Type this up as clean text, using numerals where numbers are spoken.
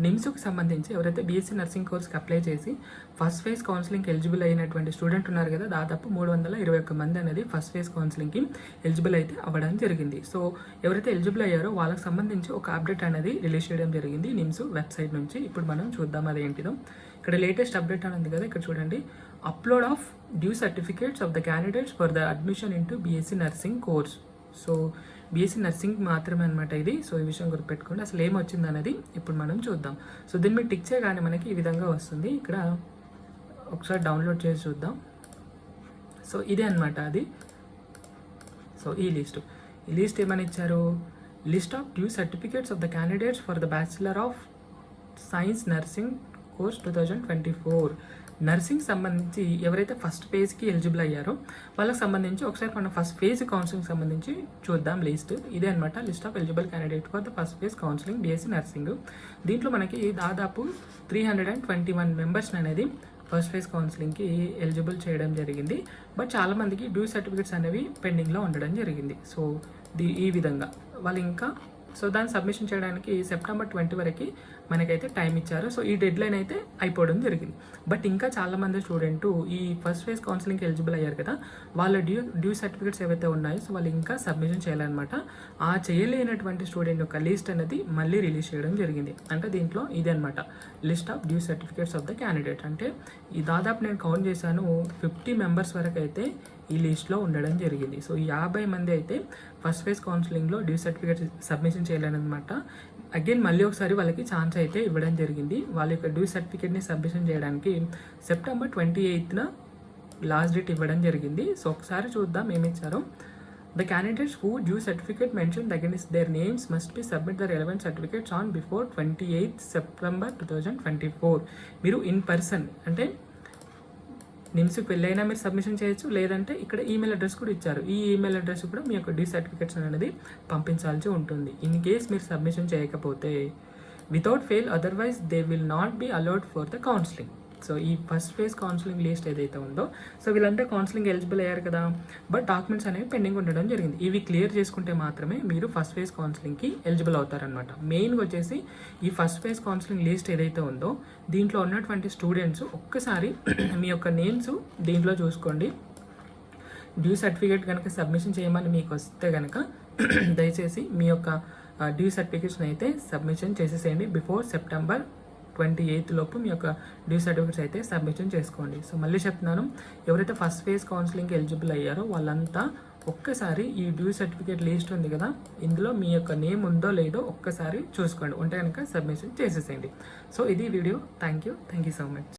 నిమ్స్కి సంబంధించి ఎవరైతే BSc nursing కోర్స్కి apply చేసి ఫస్ట్ ఫేజ్ కౌన్సిలింగ్కి ఎలిజిబుల్ అయినటువంటి స్టూడెంట్ ఉన్నారు కదా, దాదాపు 321 మంది అనేది ఫస్ట్ ఫేజ్ కౌన్సిలింగ్కి ఎలిజిబుల్ అయితే అవ్వడం జరిగింది. సో ఎవరైతే ఎలిజిబుల్ అయ్యారో వాళ్ళకి సంబంధించి ఒక అప్డేట్ అనేది రిలీజ్ చేయడం జరిగింది నిమ్స్ వెబ్సైట్ నుంచి. ఇప్పుడు మనం చూద్దాం అదేంటిదో. ఇక్కడ లేటెస్ట్ అప్డేట్ అని ఉంది కదా, ఇక్కడ చూడండి. Upload of due certificates of the candidates for the admission into BSc nursing course. So BSc nursing మాత్రమే అనమాట ఇది. సో ఈ విషయం గుర్తుపెట్టుకోండి. అసలు ఏమొచ్చింది అనేది ఇప్పుడు మనం చూద్దాం. సో దీన్ని మీరు టిక్ చేయగానే మనకి ఈ విధంగా వస్తుంది. ఇక్కడ ఒకసారి డౌన్లోడ్ చేసి చూద్దాం. సో ఇదే అనమాట అది. సో ఈ లిస్ట్ ఏమని ఇచ్చారు? List of due certificates of the candidates for the bachelor of science nursing course 2024. Nursing సంబంధించి ఎవరైతే ఫస్ట్ ఫేజ్కి ఎలిజిబుల్ అయ్యారో వాళ్ళకి సంబంధించి ఒకసారి మనం ఫస్ట్ ఫేజ్ కౌన్సిలింగ్ సంబంధించి చూద్దాం లిస్ట్. ఇదే అనమాట list of eligible candidate for the first phase counselling BSc nursing. దీంట్లో మనకి దాదాపు 321 మెంబర్స్ అనేది ఫస్ట్ ఫేజ్ కౌన్సిలింగ్కి ఎలిజిబుల్ చేయడం జరిగింది. బట్ చాలామందికి డ్యూ సర్టిఫికేట్స్ అనేవి పెండింగ్లో ఉండడం జరిగింది. సో ఈ విధంగా వాళ్ళు ఇంకా దాన్ని సబ్మిషన్ చేయడానికి సెప్టెంబర్ 20 వరకు మనకైతే టైం ఇచ్చారు. సో ఈ డెడ్ లైన్ అయితే అయిపోవడం జరిగింది. బట్ ఇంకా చాలామంది స్టూడెంట్ ఈ ఫస్ట్ ఫేజ్ కౌన్సిలింగ్కి ఎలిజిబుల్ అయ్యారు కదా, వాళ్ళ డ్యూ సర్టిఫికేట్స్ ఏవైతే ఉన్నాయో సో వాళ్ళు ఇంకా సబ్మిషన్ చేయాలన్నమాట. ఆ చేయలేనటువంటి స్టూడెంట్ యొక్క లిస్ట్ అనేది మళ్ళీ రిలీజ్ చేయడం జరిగింది. అంటే దీంట్లో ఇదే అనమాట list of due certificates of the candidate. అంటే ఈ దాదాపు నేను కౌంట్ చేశాను 50 మెంబర్స్ వరకు అయితే ఈ లిస్ట్లో ఉండడం జరిగింది. సో 50 మంది అయితే ఫస్ట్ ఫేజ్ కౌన్సిలింగ్లో డ్యూ సర్టిఫికేట్ సబ్మిషన్ చేయాలన్నమాట. అగైన్ మళ్ళీ ఒకసారి వాళ్ళకి ఛాన్స్ అయితే ఇవ్వడం జరిగింది. వాళ్ళ యొక్క డ్యూ సర్టిఫికేట్ని సబ్మిషన్ చేయడానికి సెప్టెంబర్ 28న లాస్ట్ డేట్ ఇవ్వడం జరిగింది. సో ఒకసారి చూద్దాం ఏమి ఇచ్చారో. The candidates who due certificate mentioned against their names must be submit the relevant certificates on before 28th September 2024. మీరు ఇన్ పర్సన్ అంటే నిమ్స్కి వెళ్ళైనా మీరు సబ్మిషన్ చేయొచ్చు, లేదంటే ఇక్కడ ఈమెయిల్ అడ్రస్ కూడా ఇచ్చారు. ఈ ఈమెయిల్ అడ్రస్ కూడా మీ యొక్క డ్యూ సర్టిఫికేట్స్ అనేది పంపించాల్సి ఉంటుంది. ఇన్ కేస్ మీరు సబ్మిషన్ చేయకపోతే without fail otherwise they will not be allowed for the counselling. So ఈ ఫస్ట్ ఫేజ్ కౌన్సిలింగ్ లిస్ట్ ఏదైతే ఉందో సో వీళ్ళంతా కౌన్సిలింగ్ ఎలిజిబుల్ అయ్యారు కదా, బట్ డాక్యుమెంట్స్ అనేవి పెండింగ్ ఉండడం జరిగింది. ఇవి క్లియర్ చేసుకుంటే మాత్రమే మీరు ఫస్ట్ ఫేజ్ కౌన్సిలింగ్కి ఎలిజిబుల్ అవుతారనమాట. మెయిన్గా వచ్చేసి ఈ ఫస్ట్ ఫేజ్ కౌన్సిలింగ్ లిస్ట్ ఏదైతే ఉందో దీంట్లో ఉన్నటువంటి స్టూడెంట్స్ ఒక్కసారి మీ యొక్క నేమ్స్ దీంట్లో చూసుకోండి. డ్యూ సర్టిఫికేట్ కనుక సబ్మిషన్ చేయమని మీకు వస్తే కనుక దయచేసి మీ యొక్క డ్యూ సర్టిఫికేట్స్ని అయితే సబ్మిషన్ చేసేసేయండి. బిఫోర్ సెప్టెంబర్ 28 లోపు మీ యొక్క డ్యూ సర్టిఫికేట్స్ అయితే సబ్మిషన్ చేసుకోండి. సో మళ్ళీ చెప్తున్నాను, ఎవరైతే ఫస్ట్ ఫేజ్ కౌన్సిలింగ్కి ఎలిజిబుల్ అయ్యారో వాళ్ళంతా ఒక్కసారి ఈ డ్యూ సర్టిఫికేట్ లిస్ట్ ఉంది కదా, ఇందులో మీ యొక్క నేమ్ ఉందో లేదో ఒక్కసారి చూసుకోండి. ఉంటే కనుక సబ్మిషన్ చేసేసేయండి. సో ఇది video. Thank you so much.